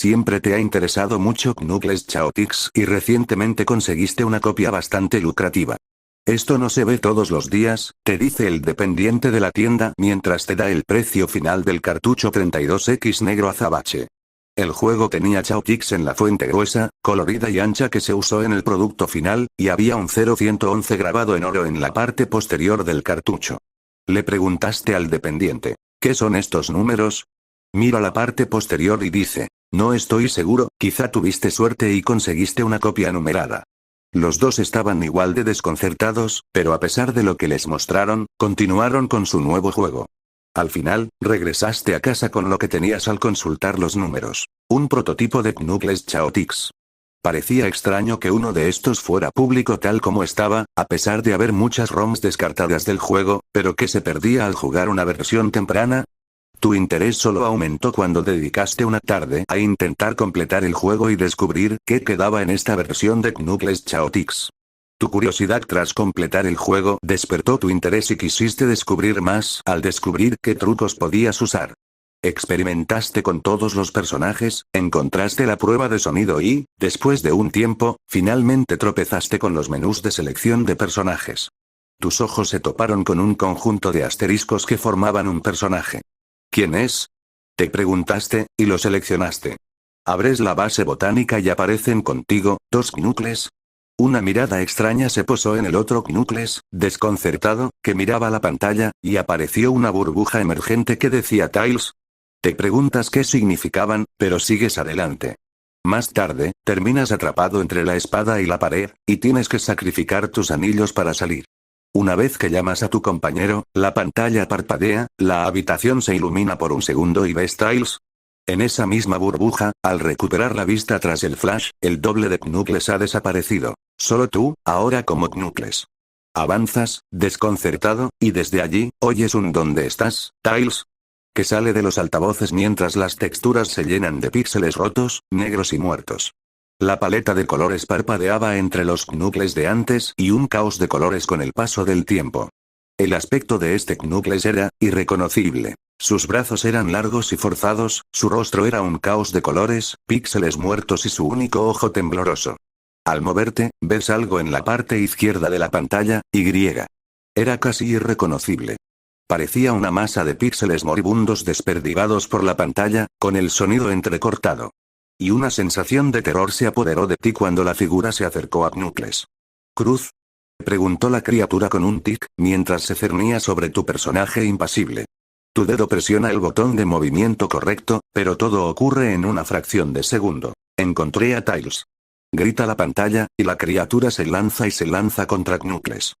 Siempre te ha interesado mucho Knuckles Chaotix y recientemente conseguiste una copia bastante lucrativa. Esto no se ve todos los días, te dice el dependiente de la tienda mientras te da el precio final del cartucho 32X negro azabache. El juego tenía Chaotix en la fuente gruesa, colorida y ancha que se usó en el producto final, y había un 0111 grabado en oro en la parte posterior del cartucho. Le preguntaste al dependiente, ¿qué son estos números? Mira la parte posterior y dice, no estoy seguro, quizá tuviste suerte y conseguiste una copia numerada. Los dos estaban igual de desconcertados, pero a pesar de lo que les mostraron, continuaron con su nuevo juego. Al final, regresaste a casa con lo que tenías al consultar los números. Un prototipo de Knuckles Chaotix. Parecía extraño que uno de estos fuera público tal como estaba, a pesar de haber muchas ROMs descartadas del juego, pero que se perdía al jugar una versión temprana. Tu interés solo aumentó cuando dedicaste una tarde a intentar completar el juego y descubrir qué quedaba en esta versión de Knuckles Chaotix. Tu curiosidad tras completar el juego despertó tu interés y quisiste descubrir más al descubrir qué trucos podías usar. Experimentaste con todos los personajes, encontraste la prueba de sonido y, después de un tiempo, finalmente tropezaste con los menús de selección de personajes. Tus ojos se toparon con un conjunto de asteriscos que formaban un personaje. ¿Quién es? Te preguntaste, y lo seleccionaste. Abres la base botánica y aparecen contigo, dos Knuckles. Una mirada extraña se posó en el otro Knuckles, desconcertado, que miraba la pantalla, y apareció una burbuja emergente que decía Tails. Te preguntas qué significaban, pero sigues adelante. Más tarde, terminas atrapado entre la espada y la pared, y tienes que sacrificar tus anillos para salir. Una vez que llamas a tu compañero, la pantalla parpadea, la habitación se ilumina por un segundo y ves Tails. En esa misma burbuja, al recuperar la vista tras el flash, el doble de Knuckles ha desaparecido. Solo tú, ahora como Knuckles. Avanzas, desconcertado, y desde allí, oyes un ¿dónde estás, Tails? Que sale de los altavoces mientras las texturas se llenan de píxeles rotos, negros y muertos. La paleta de colores parpadeaba entre los Knuckles de antes y un caos de colores con el paso del tiempo. El aspecto de este Knuckles era irreconocible. Sus brazos eran largos y forzados, su rostro era un caos de colores, píxeles muertos y su único ojo tembloroso. Al moverte, ves algo en la parte izquierda de la pantalla, Y. Era casi irreconocible. Parecía una masa de píxeles moribundos desperdigados por la pantalla, con el sonido entrecortado. Y una sensación de terror se apoderó de ti cuando la figura se acercó a Knuckles. ¿Cruz? Preguntó la criatura con un tic, mientras se cernía sobre tu personaje impasible. Tu dedo presiona el botón de movimiento correcto, pero todo ocurre en una fracción de segundo. Encontré a Tails. Grita la pantalla, y la criatura se lanza contra Knuckles.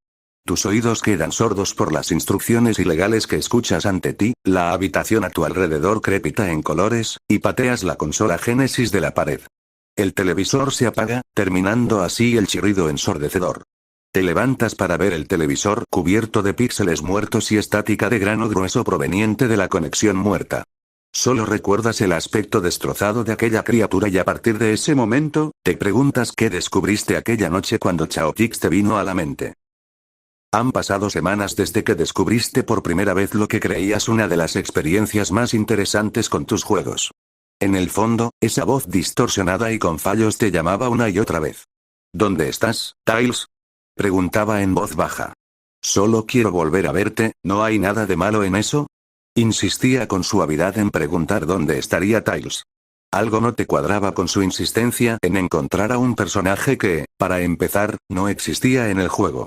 Tus oídos quedan sordos por las instrucciones ilegales que escuchas ante ti, la habitación a tu alrededor crepita en colores, y pateas la consola Genesis de la pared. El televisor se apaga, terminando así el chirrido ensordecedor. Te levantas para ver el televisor cubierto de píxeles muertos y estática de grano grueso proveniente de la conexión muerta. Solo recuerdas el aspecto destrozado de aquella criatura y a partir de ese momento, te preguntas qué descubriste aquella noche cuando Chaotix te vino a la mente. Han pasado semanas desde que descubriste por primera vez lo que creías una de las experiencias más interesantes con tus juegos. En el fondo, esa voz distorsionada y con fallos te llamaba una y otra vez. ¿Dónde estás, Tails? Preguntaba en voz baja. Solo quiero volver a verte, ¿no hay nada de malo en eso? Insistía con suavidad en preguntar dónde estaría Tails. Algo no te cuadraba con su insistencia en encontrar a un personaje que, para empezar, no existía en el juego.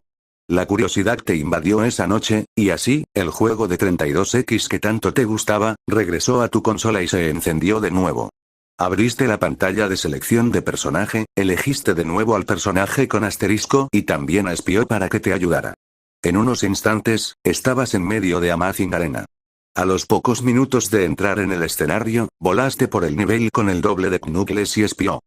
La curiosidad te invadió esa noche, y así, el juego de 32X que tanto te gustaba, regresó a tu consola y se encendió de nuevo. Abriste la pantalla de selección de personaje, elegiste de nuevo al personaje con asterisco y también a Espio para que te ayudara. En unos instantes, estabas en medio de Amazing Arena. A los pocos minutos de entrar en el escenario, volaste por el nivel con el doble de Knuckles y Espio.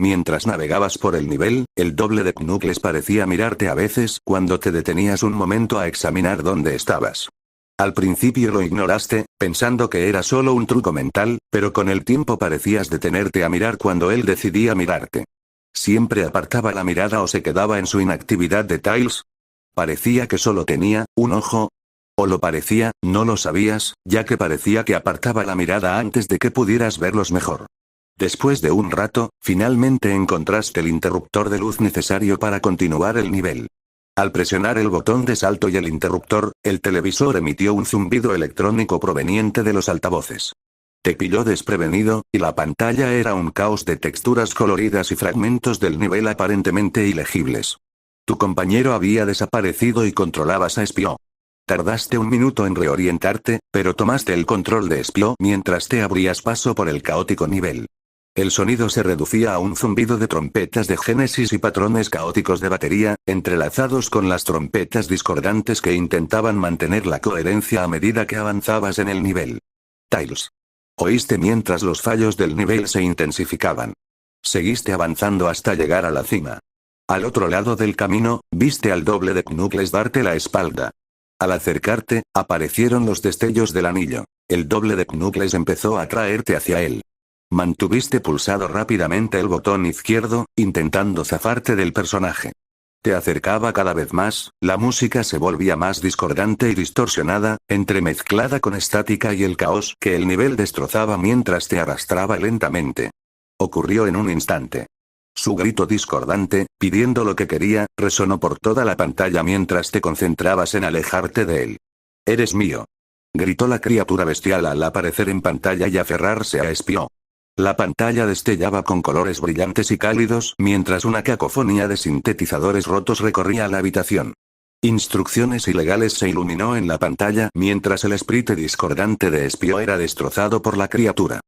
Mientras navegabas por el nivel, el doble de Knuckles parecía mirarte a veces cuando te detenías un momento a examinar dónde estabas. Al principio lo ignoraste, pensando que era solo un truco mental, pero con el tiempo parecías detenerte a mirar cuando él decidía mirarte. Siempre apartaba la mirada o se quedaba en su inactividad de Tails. Parecía que solo tenía un ojo. O lo parecía, no lo sabías, ya que parecía que apartaba la mirada antes de que pudieras verlos mejor. Después de un rato, finalmente encontraste el interruptor de luz necesario para continuar el nivel. Al presionar el botón de salto y el interruptor, el televisor emitió un zumbido electrónico proveniente de los altavoces. Te pilló desprevenido, y la pantalla era un caos de texturas coloridas y fragmentos del nivel aparentemente ilegibles. Tu compañero había desaparecido y controlabas a Espio. Tardaste un minuto en reorientarte, pero tomaste el control de Espio mientras te abrías paso por el caótico nivel. El sonido se reducía a un zumbido de trompetas de Génesis y patrones caóticos de batería, entrelazados con las trompetas discordantes que intentaban mantener la coherencia a medida que avanzabas en el nivel. Tails. Oíste mientras los fallos del nivel se intensificaban. Seguiste avanzando hasta llegar a la cima. Al otro lado del camino, viste al doble de Knuckles darte la espalda. Al acercarte, aparecieron los destellos del anillo. El doble de Knuckles empezó a traerte hacia él. Mantuviste pulsado rápidamente el botón izquierdo, intentando zafarte del personaje. Te acercaba cada vez más, la música se volvía más discordante y distorsionada, entremezclada con estática y el caos que el nivel destrozaba mientras te arrastraba lentamente. Ocurrió en un instante. Su grito discordante, pidiendo lo que quería, resonó por toda la pantalla mientras te concentrabas en alejarte de él. «Eres mío», gritó la criatura bestial al aparecer en pantalla y aferrarse a Espio. La pantalla destellaba con colores brillantes y cálidos mientras una cacofonía de sintetizadores rotos recorría la habitación. Instrucciones ilegales se iluminó en la pantalla mientras el sprite discordante de Espio era destrozado por la criatura.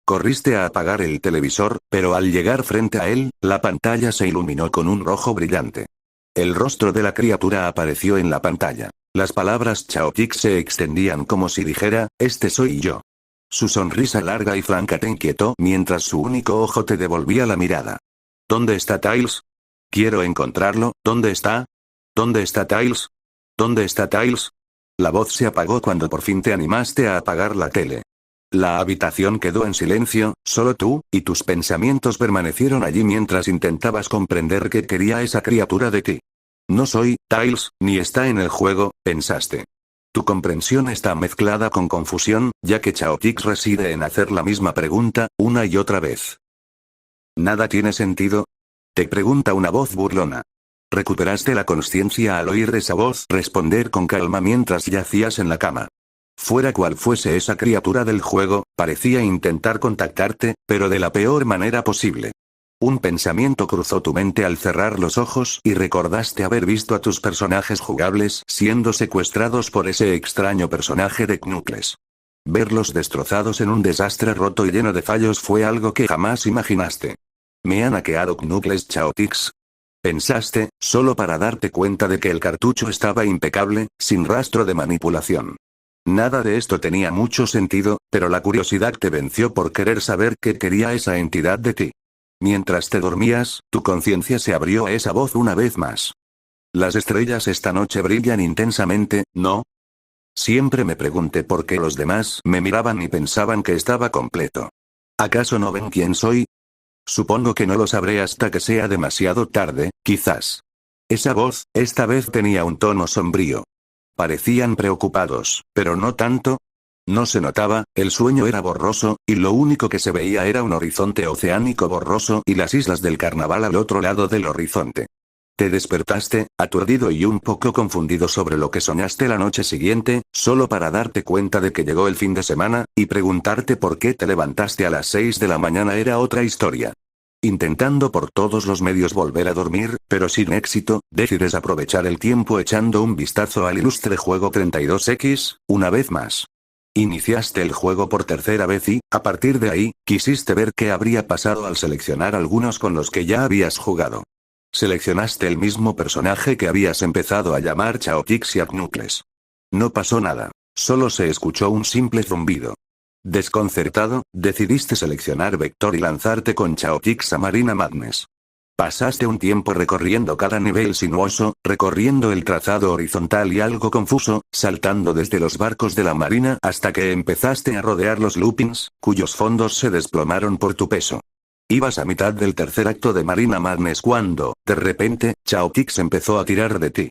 Corriste a apagar el televisor, pero al llegar frente a él, la pantalla se iluminó con un rojo brillante. El rostro de la criatura apareció en la pantalla. Las palabras Chaotix se extendían como si dijera, «Este soy yo». Su sonrisa larga y franca te inquietó mientras su único ojo te devolvía la mirada. «¿Dónde está Tails? Quiero encontrarlo, ¿dónde está? ¿Dónde está Tails? ¿Dónde está Tails?» La voz se apagó cuando por fin te animaste a apagar la tele. La habitación quedó en silencio, solo tú, y tus pensamientos permanecieron allí mientras intentabas comprender qué quería esa criatura de ti. «No soy Tails, ni está en el juego», pensaste. Tu comprensión está mezclada con confusión, ya que Chaotix reside en hacer la misma pregunta, una y otra vez. ¿Nada tiene sentido?, te pregunta una voz burlona. Recuperaste la consciencia al oír esa voz responder con calma mientras yacías en la cama. Fuera cual fuese esa criatura del juego, parecía intentar contactarte, pero de la peor manera posible. Un pensamiento cruzó tu mente al cerrar los ojos y recordaste haber visto a tus personajes jugables siendo secuestrados por ese extraño personaje de Knuckles. Verlos destrozados en un desastre roto y lleno de fallos fue algo que jamás imaginaste. «Me han hackeado Knuckles Chaotix», pensaste, solo para darte cuenta de que el cartucho estaba impecable, sin rastro de manipulación. Nada de esto tenía mucho sentido, pero la curiosidad te venció por querer saber qué quería esa entidad de ti. Mientras te dormías, tu conciencia se abrió a esa voz una vez más. «Las estrellas esta noche brillan intensamente, ¿no?». Siempre me pregunté por qué los demás me miraban y pensaban que estaba completo. ¿Acaso no ven quién soy? Supongo que no lo sabré hasta que sea demasiado tarde, quizás. Esa voz, esta vez tenía un tono sombrío. Parecían preocupados, pero no tanto. No se notaba, el sueño era borroso, y lo único que se veía era un horizonte oceánico borroso y las islas del carnaval al otro lado del horizonte. Te despertaste, aturdido y un poco confundido sobre lo que soñaste la noche siguiente, solo para darte cuenta de que llegó el fin de semana, y preguntarte por qué te levantaste a las 6 de la mañana era otra historia. Intentando por todos los medios volver a dormir, pero sin éxito, decides aprovechar el tiempo echando un vistazo al ilustre juego 32X, una vez más. Iniciaste el juego por tercera vez y, a partir de ahí, quisiste ver qué habría pasado al seleccionar algunos con los que ya habías jugado. Seleccionaste el mismo personaje que habías empezado a llamar Chaotix y a Knuckles. No pasó nada. Solo se escuchó un simple zumbido. Desconcertado, decidiste seleccionar Vector y lanzarte con Chaotix a Marina Madness. Pasaste un tiempo recorriendo cada nivel sinuoso, recorriendo el trazado horizontal y algo confuso, saltando desde los barcos de la marina hasta que empezaste a rodear los loopings, cuyos fondos se desplomaron por tu peso. Ibas a mitad del tercer acto de Marina Madness cuando, de repente, Chaotix empezó a tirar de ti.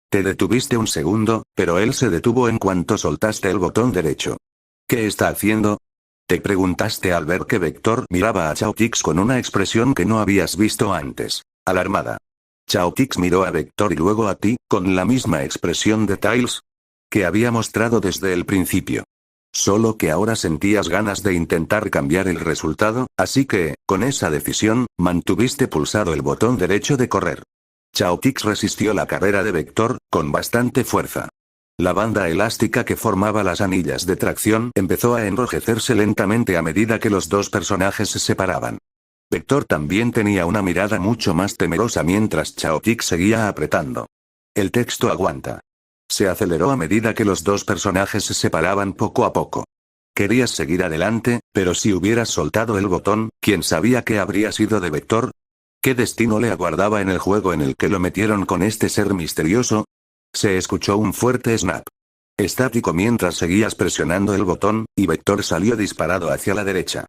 Te detuviste un segundo, pero él se detuvo en cuanto soltaste el botón derecho. ¿Qué está haciendo? Te preguntaste al ver que Vector miraba a Chaotix con una expresión que no habías visto antes, alarmada. Chaotix miró a Vector y luego a ti, con la misma expresión de Tails que había mostrado desde el principio. Solo que ahora sentías ganas de intentar cambiar el resultado, así que, con esa decisión, mantuviste pulsado el botón derecho de correr. Chaotix resistió la carrera de Vector, con bastante fuerza. La banda elástica que formaba las anillas de tracción empezó a enrojecerse lentamente a medida que los dos personajes se separaban. Vector también tenía una mirada mucho más temerosa mientras Chaotix seguía apretando. El texto aguanta. Se aceleró a medida que los dos personajes se separaban poco a poco. Querías seguir adelante, pero si hubieras soltado el botón, ¿quién sabía qué habría sido de Vector? ¿Qué destino le aguardaba en el juego en el que lo metieron con este ser misterioso? Se escuchó un fuerte snap. Estático mientras seguías presionando el botón, y Vector salió disparado hacia la derecha.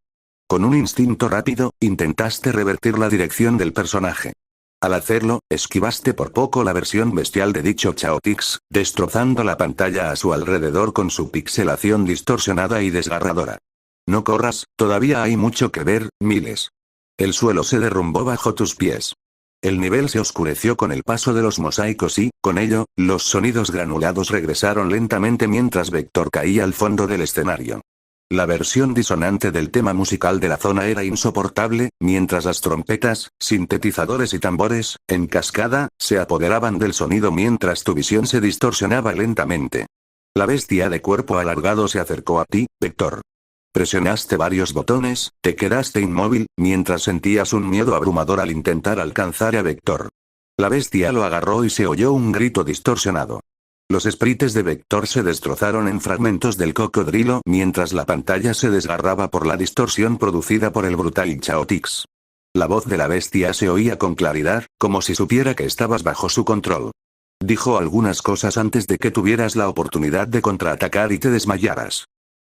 Con un instinto rápido, intentaste revertir la dirección del personaje. Al hacerlo, esquivaste por poco la versión bestial de dicho Chaotix, destrozando la pantalla a su alrededor con su pixelación distorsionada y desgarradora. No corras, todavía hay mucho que ver, Miles. El suelo se derrumbó bajo tus pies. El nivel se oscureció con el paso de los mosaicos y, con ello, los sonidos granulados regresaron lentamente mientras Vector caía al fondo del escenario. La versión disonante del tema musical de la zona era insoportable, mientras las trompetas, sintetizadores y tambores, en cascada, se apoderaban del sonido mientras tu visión se distorsionaba lentamente. La bestia de cuerpo alargado se acercó a ti, Vector. Presionaste varios botones, te quedaste inmóvil, mientras sentías un miedo abrumador al intentar alcanzar a Vector. La bestia lo agarró y se oyó un grito distorsionado. Los sprites de Vector se destrozaron en fragmentos del cocodrilo mientras la pantalla se desgarraba por la distorsión producida por el brutal Chaotix. La voz de la bestia se oía con claridad, como si supiera que estabas bajo su control. Dijo algunas cosas antes de que tuvieras la oportunidad de contraatacar y te desmayaras.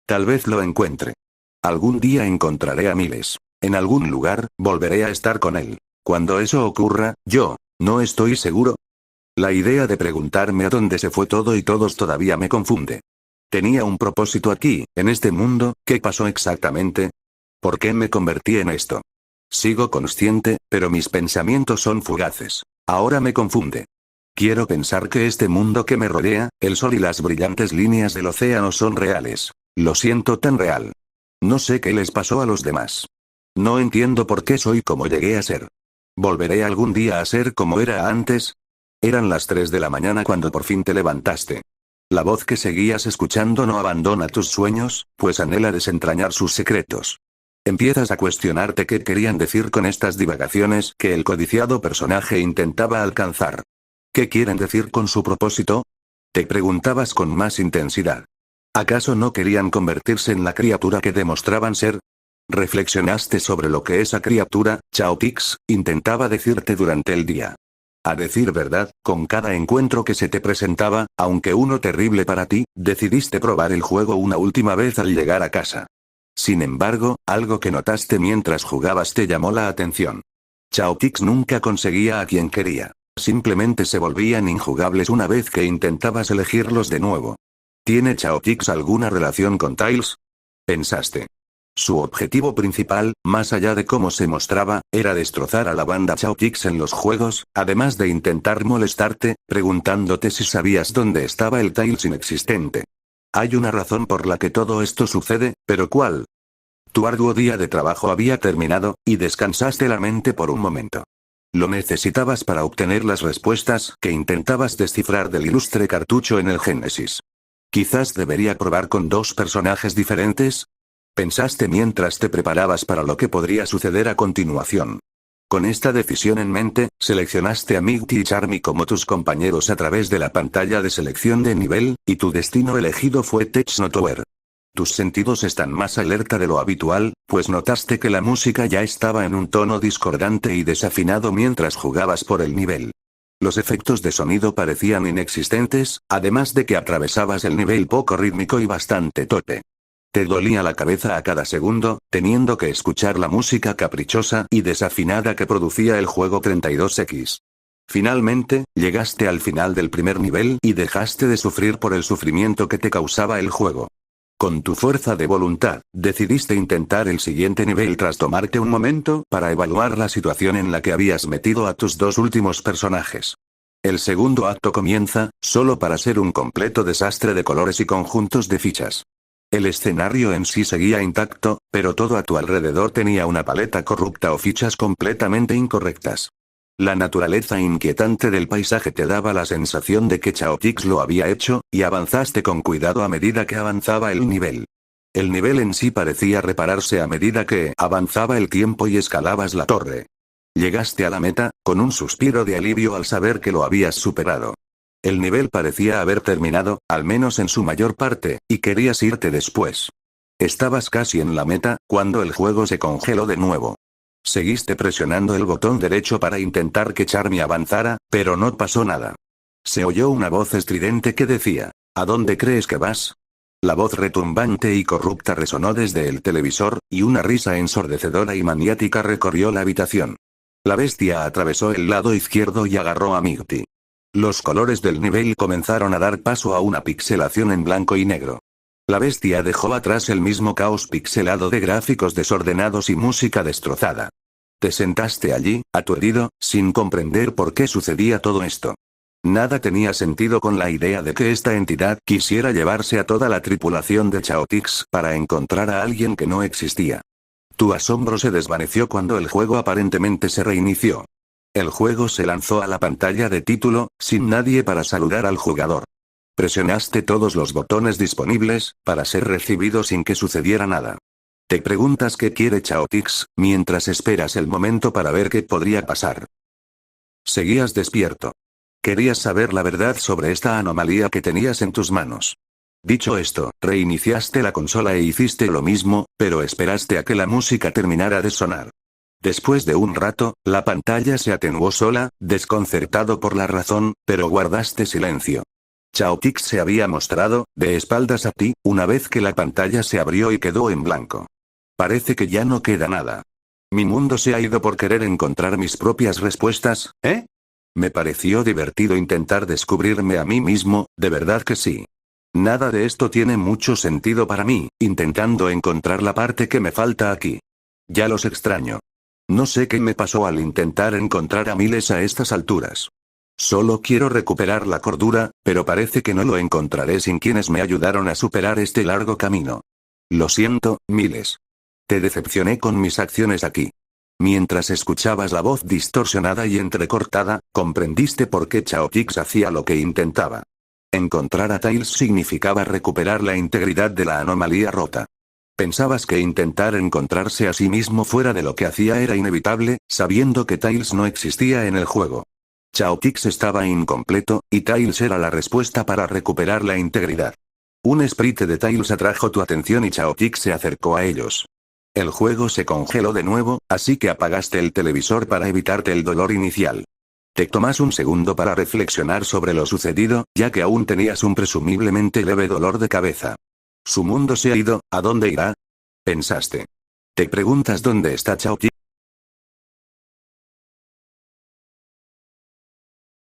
Tal vez lo encuentre. Algún día encontraré a Miles. En algún lugar, volveré a estar con él. Cuando eso ocurra, yo, no estoy seguro. La idea de preguntarme a dónde se fue todo y todos todavía me confunde. Tenía un propósito aquí, en este mundo, ¿qué pasó exactamente? ¿Por qué me convertí en esto? Sigo consciente, pero mis pensamientos son fugaces. Ahora me confunde. Quiero pensar que este mundo que me rodea, el sol y las brillantes líneas del océano son reales. Lo siento tan real. No sé qué les pasó a los demás. No entiendo por qué soy como llegué a ser. ¿Volveré algún día a ser como era antes? Eran las 3 de la mañana cuando por fin te levantaste. La voz que seguías escuchando no abandona tus sueños, pues anhela desentrañar sus secretos. Empiezas a cuestionarte qué querían decir con estas divagaciones que el codiciado personaje intentaba alcanzar. ¿Qué quieren decir con su propósito? Te preguntabas con más intensidad. ¿Acaso no querían convertirse en la criatura que demostraban ser? Reflexionaste sobre lo que esa criatura, Chaotix, intentaba decirte durante el día. A decir verdad, con cada encuentro que se te presentaba, aunque uno terrible para ti, decidiste probar el juego una última vez al llegar a casa. Sin embargo, algo que notaste mientras jugabas te llamó la atención. Chaotix nunca conseguía a quien quería. Simplemente se volvían injugables una vez que intentabas elegirlos de nuevo. ¿Tiene Chaotix alguna relación con Tails? Pensaste. Su objetivo principal, más allá de cómo se mostraba, era destrozar a la banda Chaotix en los juegos, además de intentar molestarte, preguntándote si sabías dónde estaba el Tails inexistente. Hay una razón por la que todo esto sucede, pero ¿cuál? Tu arduo día de trabajo había terminado, y descansaste la mente por un momento. Lo necesitabas para obtener las respuestas que intentabas descifrar del ilustre cartucho en el Génesis. Quizás debería probar con 2 personajes diferentes. Pensaste mientras te preparabas para lo que podría suceder a continuación. Con esta decisión en mente, seleccionaste a Mighty y Charmy como tus compañeros a través de la pantalla de selección de nivel, y tu destino elegido fue Technotower. Tus sentidos están más alerta de lo habitual, pues notaste que la música ya estaba en un tono discordante y desafinado mientras jugabas por el nivel. Los efectos de sonido parecían inexistentes, además de que atravesabas el nivel poco rítmico y bastante torpe. Te dolía la cabeza a cada segundo, teniendo que escuchar la música caprichosa y desafinada que producía el juego 32X. Finalmente, llegaste al final del primer nivel y dejaste de sufrir por el sufrimiento que te causaba el juego. Con tu fuerza de voluntad, decidiste intentar el siguiente nivel tras tomarte un momento para evaluar la situación en la que habías metido a tus dos últimos personajes. El segundo acto comienza, solo para ser un completo desastre de colores y conjuntos de fichas. El escenario en sí seguía intacto, pero todo a tu alrededor tenía una paleta corrupta o fichas completamente incorrectas. La naturaleza inquietante del paisaje te daba la sensación de que Chaotix lo había hecho, y avanzaste con cuidado a medida que avanzaba el nivel. El nivel en sí parecía repararse a medida que avanzaba el tiempo y escalabas la torre. Llegaste a la meta, con un suspiro de alivio al saber que lo habías superado. El nivel parecía haber terminado, al menos en su mayor parte, y querías irte después. Estabas casi en la meta, cuando el juego se congeló de nuevo. Seguiste presionando el botón derecho para intentar que Charmy avanzara, pero no pasó nada. Se oyó una voz estridente que decía, ¿a dónde crees que vas? La voz retumbante y corrupta resonó desde el televisor, y una risa ensordecedora y maniática recorrió la habitación. La bestia atravesó el lado izquierdo y agarró a Migty. Los colores del nivel comenzaron a dar paso a una pixelación en blanco y negro. La bestia dejó atrás el mismo caos pixelado de gráficos desordenados y música destrozada. Te sentaste allí, aturdido, sin comprender por qué sucedía todo esto. Nada tenía sentido con la idea de que esta entidad quisiera llevarse a toda la tripulación de Chaotix para encontrar a alguien que no existía. Tu asombro se desvaneció cuando el juego aparentemente se reinició. El juego se lanzó a la pantalla de título, sin nadie para saludar al jugador. Presionaste todos los botones disponibles, para ser recibido sin que sucediera nada. Te preguntas qué quiere Chaotix, mientras esperas el momento para ver qué podría pasar. Seguías despierto. Querías saber la verdad sobre esta anomalía que tenías en tus manos. Dicho esto, reiniciaste la consola e hiciste lo mismo, pero esperaste a que la música terminara de sonar. Después de un rato, la pantalla se atenuó sola, desconcertado por la razón, pero guardaste silencio. Chaotix se había mostrado, de espaldas a ti, una vez que la pantalla se abrió y quedó en blanco. Parece que ya no queda nada. Mi mundo se ha ido por querer encontrar mis propias respuestas, ¿eh? Me pareció divertido intentar descubrirme a mí mismo, de verdad que sí. Nada de esto tiene mucho sentido para mí, intentando encontrar la parte que me falta aquí. Ya los extraño. No sé qué me pasó al intentar encontrar a Miles a estas alturas. Solo quiero recuperar la cordura, pero parece que no lo encontraré sin quienes me ayudaron a superar este largo camino. Lo siento, Miles. Te decepcioné con mis acciones aquí. Mientras escuchabas la voz distorsionada y entrecortada, comprendiste por qué Chaotix hacía lo que intentaba. Encontrar a Tails significaba recuperar la integridad de la anomalía rota. Pensabas que intentar encontrarse a sí mismo fuera de lo que hacía era inevitable, sabiendo que Tails no existía en el juego. Chaotix estaba incompleto, y Tails era la respuesta para recuperar la integridad. Un sprite de Tails atrajo tu atención y Chaotix se acercó a ellos. El juego se congeló de nuevo, así que apagaste el televisor para evitarte el dolor inicial. Te tomas un segundo para reflexionar sobre lo sucedido, ya que aún tenías un presumiblemente leve dolor de cabeza. Su mundo se ha ido, ¿a dónde irá? Pensaste. Te preguntas dónde está Chaotix.